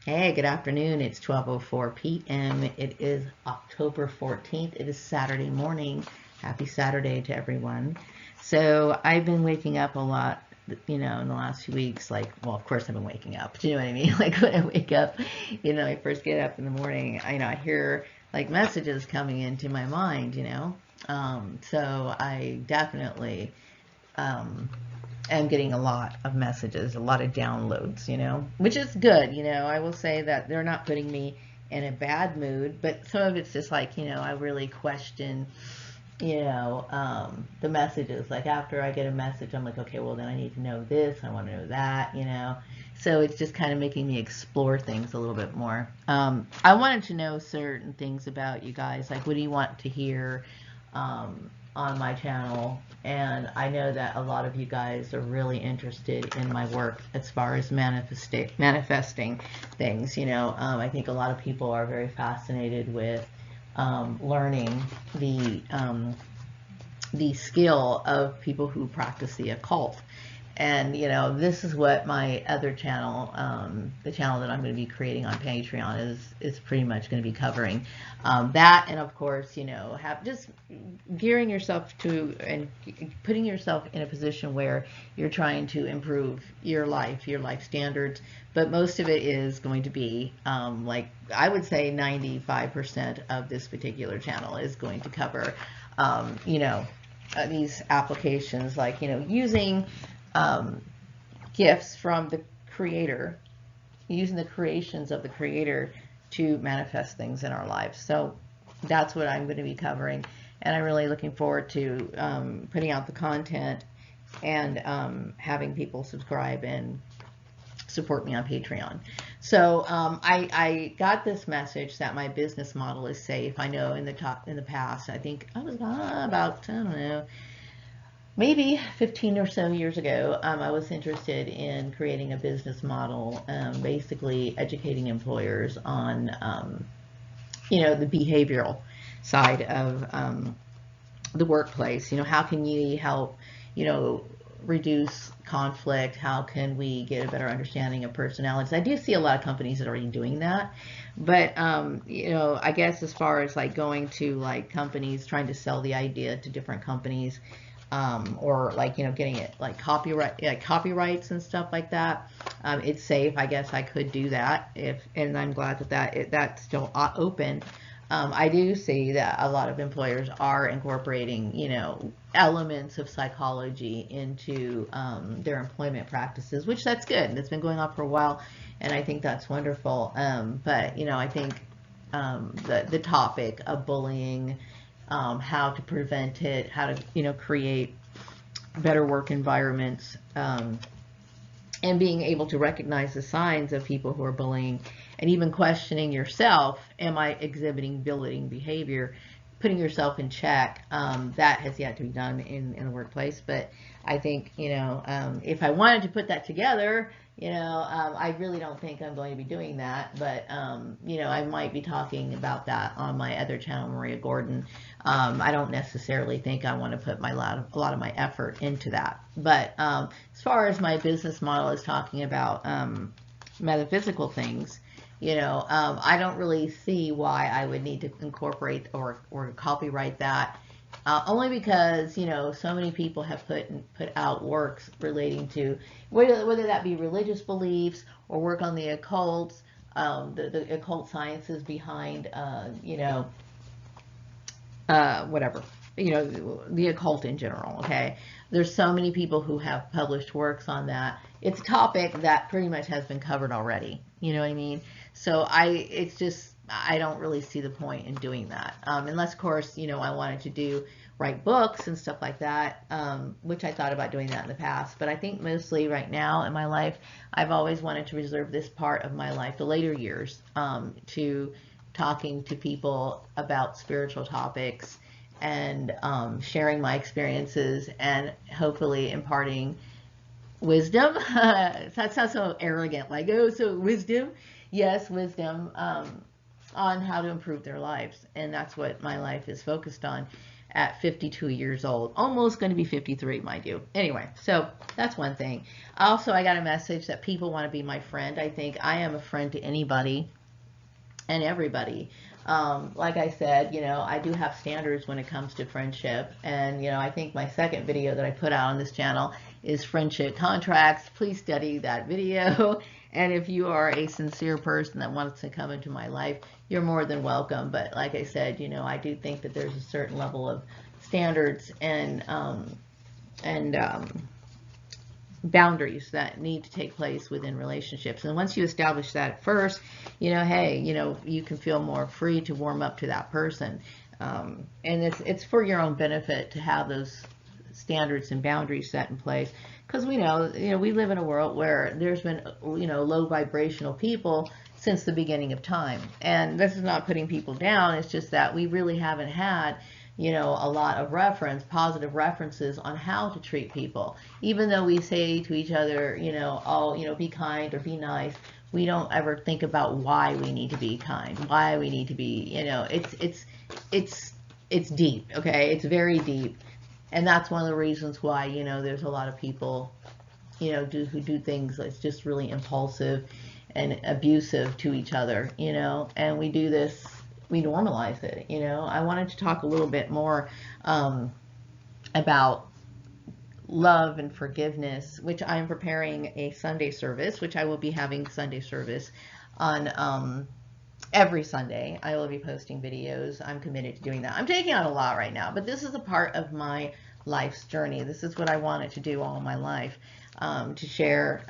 Hey, good afternoon. It's 12:04 p.m. It is October 14th. It is Saturday morning. Happy Saturday to everyone. So I've been waking up a lot, in the last few weeks. Like, well, of course I've been waking up. Do you know what I mean? Like when I wake up, I first get up in the morning, I hear like messages coming into my mind. So I definitely um, am getting a lot of messages, a lot of downloads, which is good. I will say that they're not putting me in a bad mood, but some of it's just like, I really question, the messages. Like after I get a message, I'm like, okay, well, then I need to know this, I want to know that. So it's just kind of making me explore things a little bit more. I wanted to know certain things about you guys, like what do you want to hear? On my channel, and I know that a lot of you guys are really interested in my work as far as manifesting things. I think a lot of people are very fascinated with learning the skill of people who practice the occult. And this is what my other channel, the channel that I'm going to be creating on Patreon, is pretty much going to be covering. That, and of course, have just gearing yourself to and putting yourself in a position where you're trying to improve your life standards. But most of it is going to be, like I would say, 95% of this particular channel is going to cover, these applications, like using um, gifts from the creator, using the creations of the creator to manifest things in our lives. So that's what I'm going to be covering, and I'm really looking forward to putting out the content and having people subscribe and support me on Patreon. So I got this message that my business model is safe. I know in the past, I think I was about, I don't know, maybe 15 or so years ago, I was interested in creating a business model, basically educating employers on, the behavioral side of the workplace. How can you help, you know, reduce conflict? How can we get a better understanding of personalities? I do see a lot of companies that are already doing that, but I guess as far as like going to like companies trying to sell the idea to different companies, or like getting it like copyrights and stuff like that. It's safe. I guess I could do that if, and I'm glad that's still open. I do see that a lot of employers are incorporating, elements of psychology into their employment practices, which that's good. That's been going on for a while, and I think that's wonderful. But I think the topic of bullying, how to prevent it, how to create better work environments, and being able to recognize the signs of people who are bullying, and even questioning yourself, am I exhibiting bullying behavior, putting yourself in check. That has yet to be done in the workplace, but I think if I wanted to put that together, I really don't think I'm going to be doing that, but I might be talking about that on my other channel, Maria Gordon. I don't necessarily think I want to put a lot of my effort into that, but as far as my business model is talking about metaphysical things, I don't really see why I would need to incorporate or copyright that. Only because so many people have put out works relating to whether that be religious beliefs or work on the occult, the occult sciences behind whatever, the occult in general. Okay, there's so many people who have published works on that. It's a topic that pretty much has been covered already. You know what I mean? So it's just, I don't really see the point in doing that, unless of course I wanted to write books and stuff like that, which I thought about doing that in the past. But I think mostly right now in my life, I've always wanted to reserve this part of my life, the later years, to talking to people about spiritual topics, and sharing my experiences, and hopefully imparting wisdom. That sounds so arrogant, like, oh, so wisdom. Yes, wisdom, on how to improve their lives, and that's what my life is focused on. at 52 years old, almost going to be 53, mind you. Anyway, so that's one thing. Also, I got a message that people want to be my friend. I think I am a friend to anybody and everybody. Like I said, I do have standards when it comes to friendship. And, I think my second video that I put out on this channel is friendship contracts. Please study that video. And if you are a sincere person that wants to come into my life, you're more than welcome. But like I said, I do think that there's a certain level of standards and boundaries that need to take place within relationships. And once you establish that first, hey, you can feel more free to warm up to that person. And it's for your own benefit to have those standards and boundaries set in place, because we know, we live in a world where there's been, low vibrational people since the beginning of time. And this is not putting people down. It's just that we really haven't had a lot of positive references on how to treat people. Even though we say to each other, be kind or be nice, we don't ever think about why we need to be kind, why we need to be, it's deep, okay? It's very deep. And that's one of the reasons why, there's a lot of people, who do things that's just really impulsive and abusive to each other, and we do this. We normalize it, I wanted to talk a little bit more about love and forgiveness, which I'm preparing a Sunday service, which I will be having Sunday service on every Sunday. I will be posting videos. I'm committed to doing that. I'm taking on a lot right now, but this is a part of my life's journey. This is what I wanted to do all my life, to share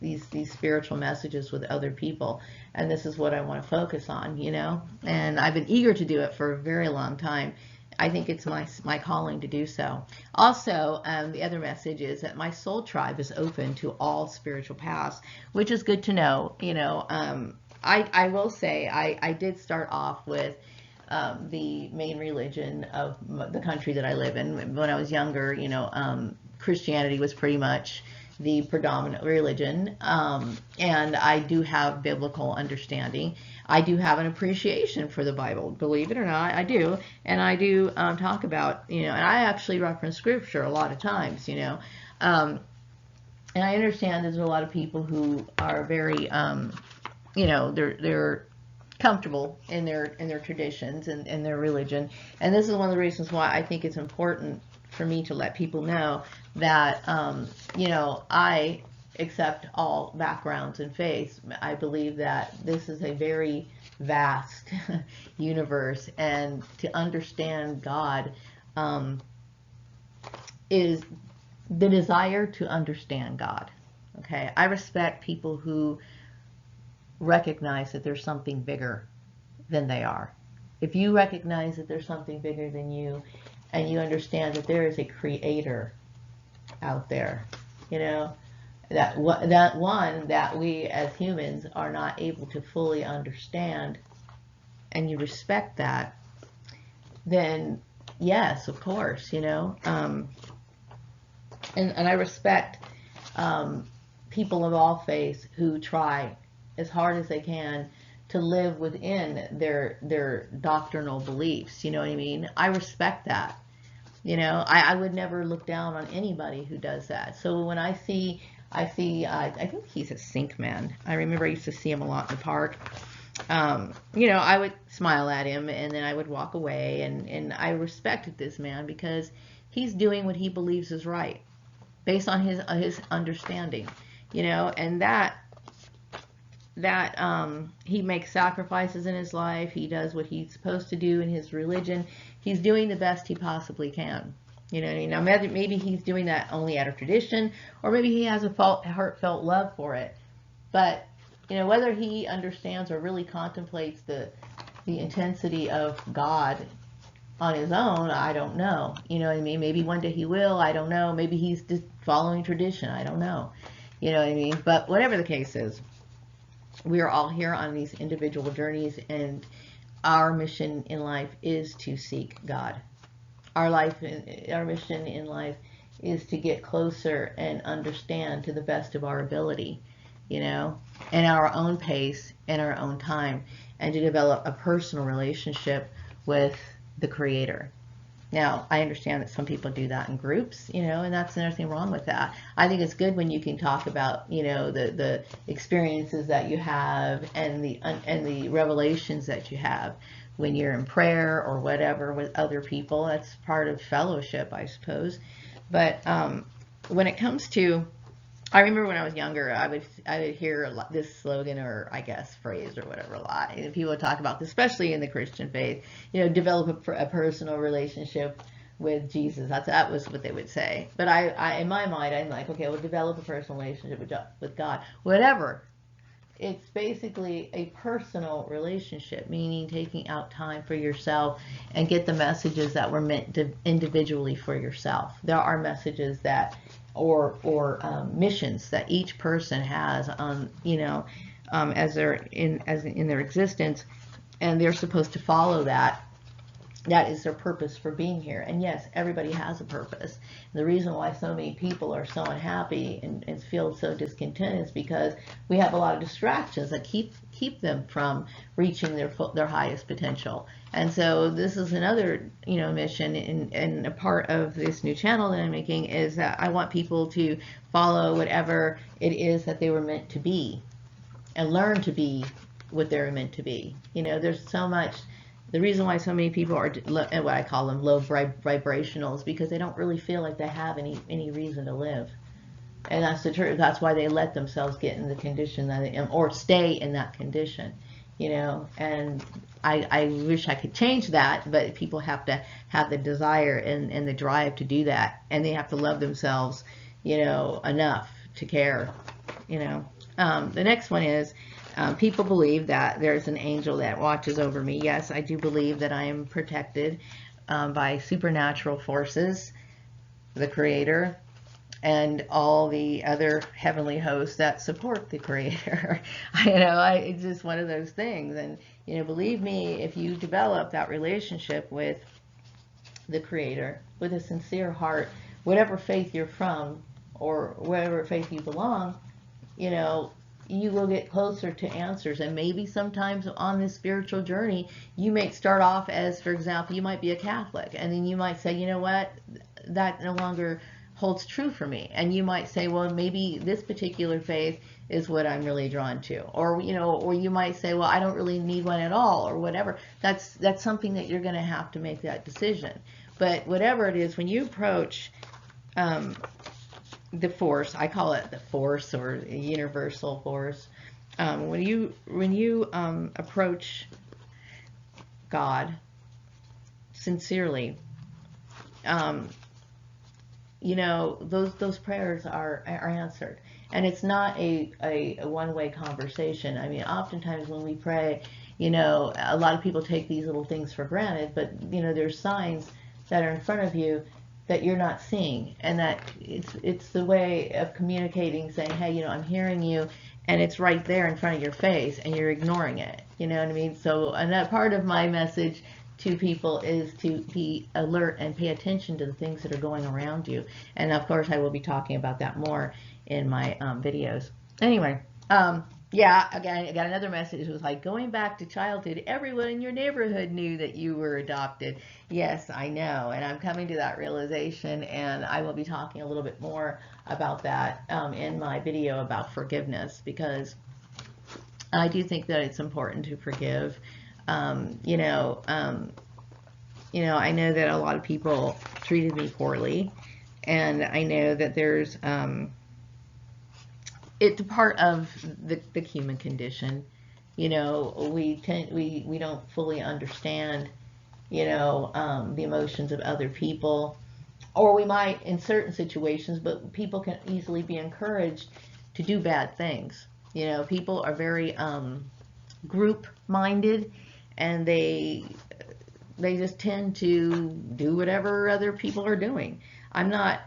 these spiritual messages with other people. And this is what I want to focus on, and I've been eager to do it for a very long time. I think it's my calling to do so. Also, the other message is that my soul tribe is open to all spiritual paths, which is good to know. I will say I did start off with the main religion of the country that I live in. When I was younger, Christianity was pretty much the predominant religion, and I do have biblical understanding. I do have an appreciation for the Bible, believe it or not, I do, and I do talk about, and I actually reference scripture a lot of times, and I understand there's a lot of people who are very, they're comfortable in their traditions and their religion, and this is one of the reasons why I think it's important for me to let people know that, I accept all backgrounds and faiths. I believe that this is a very vast universe, and to understand God is the desire to understand God. Okay, I respect people who recognize that there's something bigger than they are. If you recognize that there's something bigger than you, and you understand that there is a creator out there, that one that we as humans are not able to fully understand, and you respect that, then yes, of course, and I respect people of all faiths who try as hard as they can to live within their doctrinal beliefs. You know what I mean? I respect that. I would never look down on anybody who does that. So when I think he's a Sink Man. I remember I used to see him a lot in the park. I would smile at him, and then I would walk away, and I respected this man because he's doing what he believes is right based on his understanding, and that he makes sacrifices in his life. He does what he's supposed to do in his religion. He's doing the best he possibly can. Now maybe he's doing that only out of tradition, or maybe he has a heartfelt love for it. But whether he understands or really contemplates the intensity of God on his own, I don't know. You know what I mean? Maybe one day he will. I don't know. Maybe he's just following tradition. I don't know. You know what I mean? But whatever the case is, we are all here on these individual journeys, and our mission in life is to seek God. Our mission in life is to get closer and understand to the best of our ability, in our own pace, in our own time, and to develop a personal relationship with the Creator. Now, I understand that some people do that in groups, and that's nothing wrong with that. I think it's good when you can talk about, the experiences that you have and the revelations that you have when you're in prayer or whatever with other people. That's part of fellowship, I suppose. But when it comes to, I remember when I was younger, I would hear this slogan, or I guess phrase or whatever, a lot. And people would talk about this, especially in the Christian faith, develop a personal relationship with Jesus. That was what they would say. But I in my mind, I'm like, okay, well, develop a personal relationship with God. Whatever. It's basically a personal relationship, meaning taking out time for yourself and get the messages that were meant to individually for yourself. There are messages that, or missions that each person has on, as they're in their existence, and they're supposed to follow that. That is their purpose for being here. And yes, everybody has a purpose. The reason why so many people are so unhappy and feel so discontent is because we have a lot of distractions that keep them from reaching their highest potential. And so this is another mission, and a part of this new channel that I'm making is that I want people to follow whatever it is that they were meant to be, and learn to be what they're meant to be. There's so much. The reason why so many people are what I call them low vibrational is because they don't really feel like they have any reason to live. And that's the truth. That's why they let themselves get in the condition that they am, or stay in that condition, and I wish I could change that, but people have to have the desire and the drive to do that, and they have to love themselves, enough to care, The next one is, people believe that there's an angel that watches over me. Yes, I do believe that I am protected by supernatural forces, the Creator, and all the other heavenly hosts that support the Creator. It's just one of those things. And, believe me, if you develop that relationship with the Creator with a sincere heart, whatever faith you're from or whatever faith you belong, you will get closer to answers. And maybe sometimes on this spiritual journey, you may start off as, for example, you might be a Catholic, and then you might say, you know what, that no longer holds true for me. And you might say, well, maybe this particular faith is what I'm really drawn to. Or, or you might say, well, I don't really need one at all, or whatever. That's something that you're going to have to make that decision. But whatever it is, when you approach the force, I call it the force, or universal force. When you approach God sincerely, those prayers are answered, and it's not a one-way conversation. I mean, oftentimes when we pray, a lot of people take these little things for granted, but there's signs that are in front of you that you're not seeing, and that it's the way of communicating, saying, hey, I'm hearing you, and it's right there in front of your face, and you're ignoring it. You know what I mean? So another part of my message to people is to be alert and pay attention to the things that are going around you. And of course, I will be talking about that more in my videos. Anyway, yeah, again, I got another message. It was like, going back to childhood, everyone in your neighborhood knew that you were adopted. Yes, I know, and I'm coming to that realization, and I will be talking a little bit more about that in my video about forgiveness, because I do think that it's important to forgive. I know that a lot of people treated me poorly, and I know that there's it's part of the human condition. We don't fully understand, the emotions of other people, or we might in certain situations, but people can easily be encouraged to do bad things. People are very group-minded, and they just tend to do whatever other people are doing. I'm not,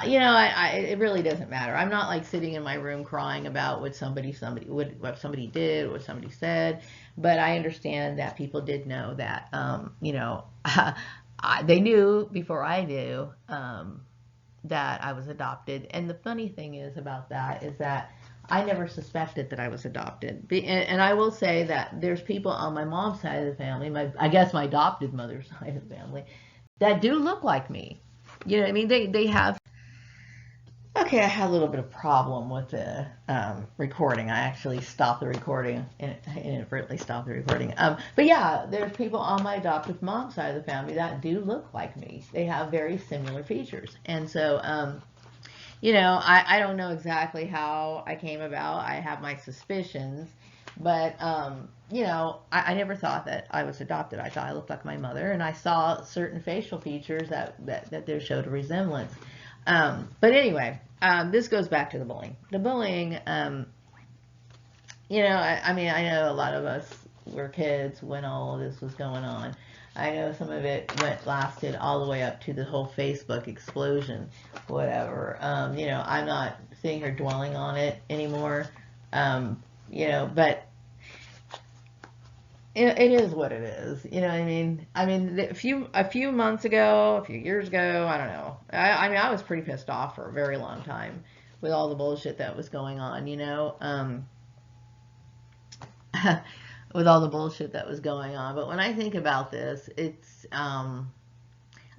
it really doesn't matter. I'm not like sitting in my room crying about what somebody did, what somebody said, but I understand that people did know that, they knew before I knew that I was adopted. And the funny thing is about that is that I never suspected that I was adopted. And I will say that there's people on my mom's side of the family, I guess my adopted mother's side of the family, that do look like me. You know what I mean? They have. Okay, I had a little bit of problem with the recording. I actually stopped the recording and inadvertently stopped the recording. But yeah, there's people on my adoptive mom's side of the family that do look like me. They have very similar features. And so, you know, I don't know exactly how I came about. I have my suspicions. But, you know, I never thought that I was adopted. I thought I looked like my mother. And I saw certain facial features that there showed a resemblance. But anyway, this goes back to the bullying. The bullying, you know, I mean, I know a lot of us were kids when all of this was going on. I know some of it lasted all the way up to the whole Facebook explosion, whatever. You know, I'm not sitting here dwelling on it anymore. You know, but it is what it is. You know what I mean? I mean, a few months ago, a few years ago, I don't know. I mean, I was pretty pissed off for a very long time with all the bullshit that was going on, you know, with all the bullshit that was going on. But when I think about this, it's, I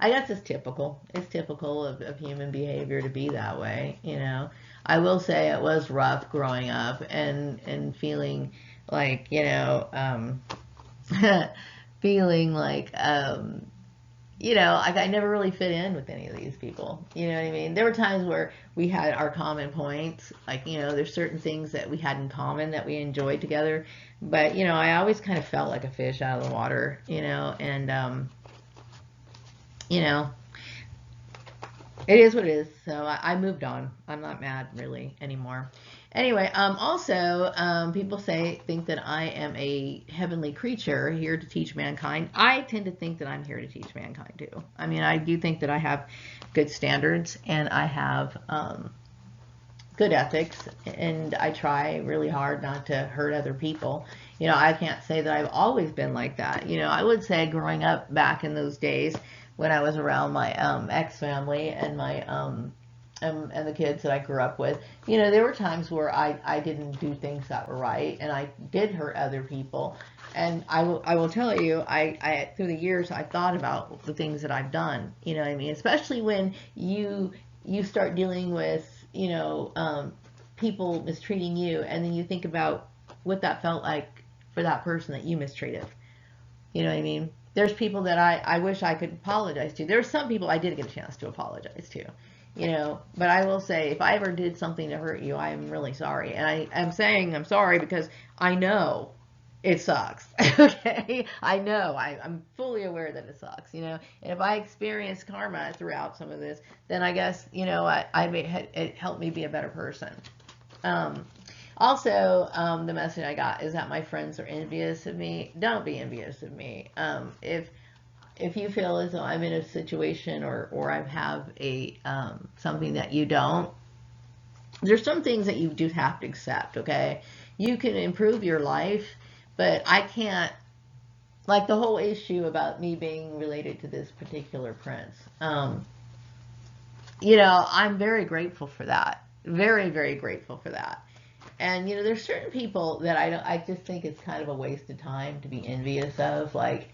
guess it's typical. It's typical of human behavior to be that way, you know. I will say it was rough growing up and feeling like, you know, feeling like, you know, I never really fit in with any of these people. You know what I mean? There were times where we had our common points. Like, you know, there's certain things that we had in common that we enjoyed together. But, you know, I always kind of felt like a fish out of the water, you know, and, you know, it is what it is. So I moved on. I'm not mad really anymore. Anyway, also, people think that I am a heavenly creature here to teach mankind. I tend to think that I'm here to teach mankind too. I mean, I do think that I have good standards and I have good ethics, and I try really hard not to hurt other people. You know, I can't say that I've always been like that. You know, I would say growing up back in those days when I was around my ex-family and my and the kids that I grew up with, you know, there were times where I didn't do things that were right, and I did hurt other people. And I will tell you, I through the years, I thought about the things that I've done, you know what I mean? Especially when you start dealing with, you know, people mistreating you, and then you think about what that felt like for that person that you mistreated. You know what I mean? There's people that I wish I could apologize to. There's some people I did get a chance to apologize to. You know, but I will say, if I ever did something to hurt you, I am really sorry. And I am saying I'm sorry because I know it sucks. Okay? I know. I'm fully aware that it sucks, you know. And if I experience karma throughout some of this, then I guess, you know, it helped me be a better person. Also, the message I got is that my friends are envious of me. Don't be envious of me. If you feel as though I'm in a situation or I have a something that you don't, there's some things that you do have to accept, okay? You can improve your life, but I can't, like the whole issue about me being related to this particular prince. You know, I'm very grateful for that. Very, very grateful for that. And, you know, there's certain people that I just think it's kind of a waste of time to be envious of, like.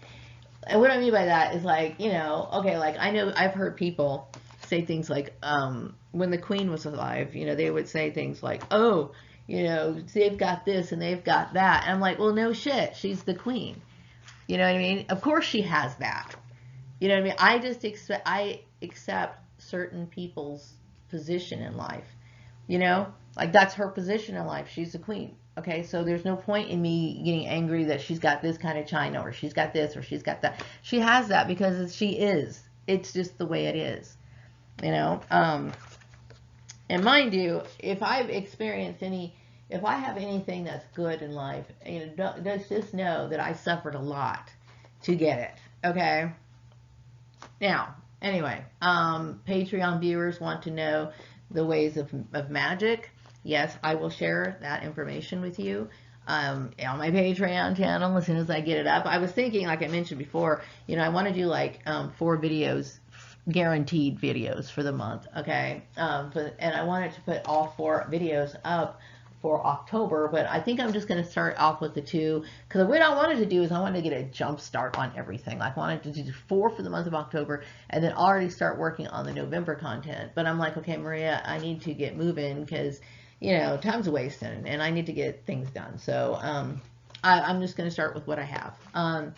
And what I mean by that is, like, you know, okay, like I know I've heard people say things like, when the Queen was alive, you know, they would say things like, oh, you know, they've got this and they've got that. And I'm like, well, no shit, she's the Queen. You know what I mean? Of course she has that. You know what I mean? I accept certain people's position in life. You know, like that's her position in life. She's the Queen. Okay, so there's no point in me getting angry that she's got this kind of china or she's got this or she's got that. She has that because she is. It's just the way it is, you know. And mind you, if I've experienced if I have anything that's good in life, you know, just know that I suffered a lot to get it. Okay. Now, anyway, Patreon viewers want to know the ways of magic. Yes, I will share that information with you on my Patreon channel as soon as I get it up. I was thinking, like I mentioned before, you know, I want to do like 4 videos, guaranteed videos for the month, okay? And I wanted to put all 4 videos up for October, but I think I'm just going to start off with the 2, because what I wanted to do is I wanted to get a jump start on everything. Like I wanted to do 4 for the month of October and then already start working on the November content. But I'm like, okay, Maria, I need to get moving because, you know, time's wasting and I need to get things done. So I'm just going to start with what I have.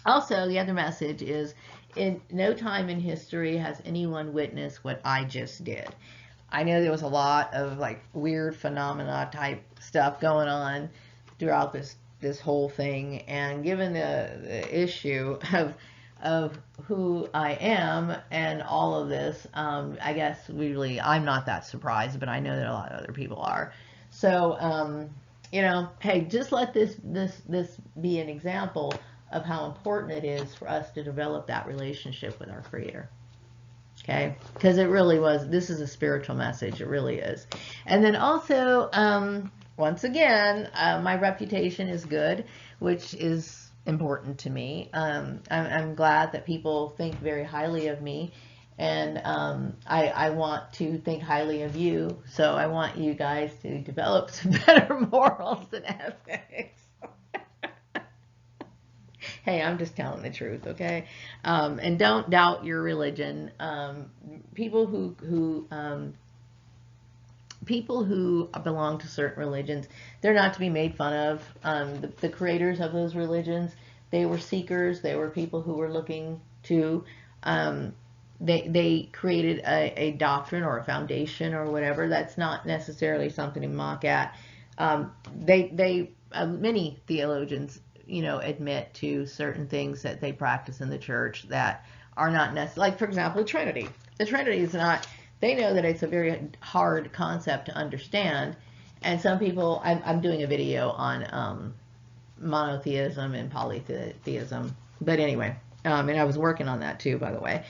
Also, the other message is, in no time in history has anyone witnessed what I just did. I know there was a lot of like weird phenomena type stuff going on throughout this whole thing, and given the issue of who I am and all of this, I guess really I'm not that surprised, but I know that a lot of other people are. So you know, hey, just let this be an example of how important it is for us to develop that relationship with our Creator. Okay, because it really was, this is a spiritual message, it really is. And then also, once again, my reputation is good, which is important to me. I'm glad that people think very highly of me, and I want to think highly of you, so I want you guys to develop some better morals and ethics. Hey, I'm just telling the truth, okay? And don't doubt your religion. People who belong to certain religions, they're not to be made fun of. The creators of those religions, they were seekers. They were people who were looking to. They created a doctrine or a foundation or whatever. That's not necessarily something to mock at. Many theologians, you know, admit to certain things that they practice in the church that are not necessary. Like, for example, the Trinity. The Trinity is not, they know that it's a very hard concept to understand. And some people, I'm doing a video on monotheism and polytheism. But anyway, and I was working on that too, by the way.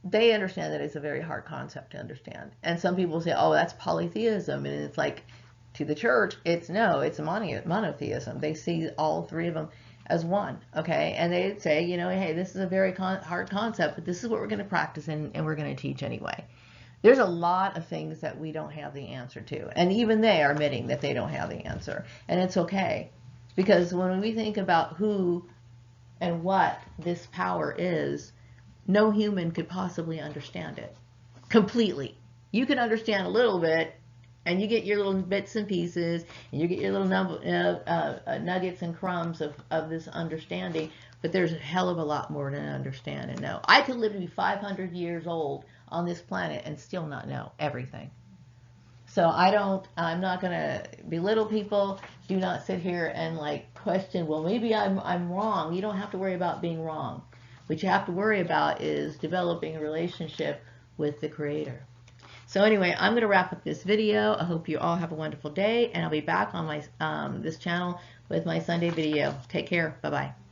They understand that it's a very hard concept to understand. And some people say, oh, that's polytheism. And it's like, to the church, it's a monotheism. They see all 3 of them as one, okay? And they say, you know, hey, this is a very hard concept, but this is what we're going to practice and we're going to teach anyway. There's a lot of things that we don't have the answer to, and even they are admitting that they don't have the answer, and it's okay, because when we think about who and what this power is, no human could possibly understand it completely. You can understand a little bit, and you get your little bits and pieces, and you get your little nuggets and crumbs of this understanding, but there's a hell of a lot more to understand and know. I could live to be 500 years old on this planet and still not know everything. So I'm not going to belittle people. Do not sit here and like question, well, maybe I'm wrong. You don't have to worry about being wrong. What you have to worry about is developing a relationship with the Creator. So anyway, I'm going to wrap up this video. I hope you all have a wonderful day, and I'll be back on my this channel with my Sunday video. Take care. Bye-bye.